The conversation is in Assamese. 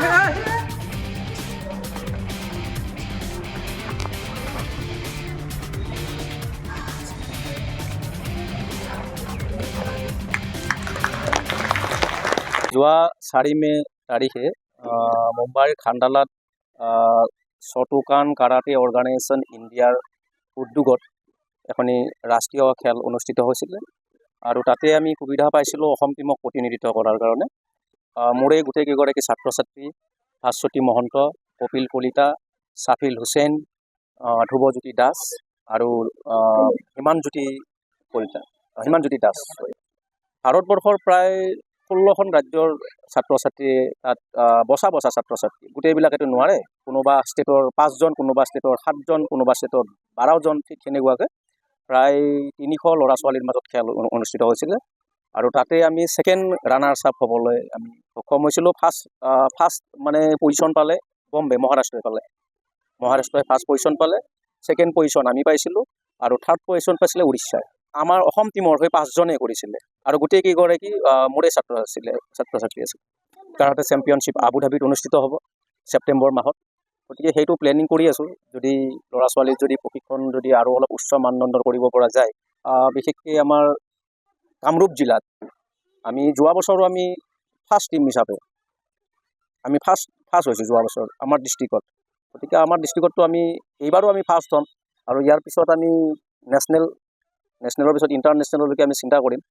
যোৱা 4 মে তাৰিখে মুম্বাইৰ খাণ্ডালাত শ্বটোকান কাৰাটে অৰ্গেনাইজেশ্যন ইণ্ডিয়াৰ উদ্যোগত এখনি ৰাষ্ট্ৰীয় খেল অনুষ্ঠিত হৈছিলে আৰু তাতে আমি সুবিধা পাইছিলোঁ অসম টীমক প্ৰতিনিধিত্ব কৰাৰ কাৰণে। মোৰে গোটেইকেইগৰাকী ছাত্ৰ ছাত্ৰী ভাস্বতী মহন্ত, কপিল কলিতা, ছাফিল হুছেইন, ধ্ৰুৱজ্যোতি দাস আৰু হিমানজ্যোতি দাস। ভাৰতবৰ্ষৰ প্ৰায় 16খন ৰাজ্যৰ ছাত্ৰ ছাত্ৰীয়ে তাত বচা ছাত্ৰ ছাত্ৰী, গোটেইবিলাকেতো নোৱাৰে। কোনোবা ষ্টেটৰ 5জন, কোনোবা ষ্টেটৰ 7জন, কোনোবা ষ্টেটৰ 12জন, ঠিক তেনেকুৱাকৈ প্ৰায় 300 ল'ৰা ছোৱালীৰ মাজত খেল অনুষ্ঠিত হৈছিলে। আৰু তাতে আমি ছেকেণ্ড ৰানাৰ্ছ আপ হ'বলৈ আমি সক্ষম হৈছিলোঁ। ফাৰ্ষ্ট মানে পজিশ্যন পালে বম্বে, মহাৰাষ্ট্ৰই ফাৰ্ষ্ট পজিশ্যন পালে, ছেকেণ্ড পজিশ্যন আমি পাইছিলোঁ আৰু থাৰ্ড পজিশ্যন পাইছিলে উৰিষ্যাই। আমাৰ অসম টীমৰ হৈ 5জনে কৰিছিলে আৰু গোটেইকেইগৰাকী মোৰে ছাত্ৰ ছাত্ৰী আছিল। কাৰাটে চেম্পিয়নশ্বিপ আবুধাবিত অনুষ্ঠিত হ'ব ছেপ্টেম্বৰ মাহত। গতিকে সেইটো প্লেনিং কৰি আছোঁ। যদি ল'ৰা ছোৱালীক যদি প্ৰশিক্ষণ যদি আৰু অলপ উচ্চ মানদণ্ডৰ কৰিব পৰা যায়, বিশেষকৈ আমাৰ কামৰূপ জিলাত আমি যোৱা বছৰো আমি ফাৰ্ষ্ট টীম হিচাপে আমি ফাৰ্ষ্ট হৈছোঁ যোৱা বছৰ আমাৰ ডিষ্ট্ৰিক্টত। গতিকে আমাৰ ডিষ্ট্ৰিক্টতো আমি এইবাৰো আমি ফাৰ্ষ্ট হ'ম আৰু ইয়াৰ পিছত আমি নেশ্যনেলৰ পিছত ইণ্টাৰনেশ্যনেললৈকে আমি চিন্তা কৰিম।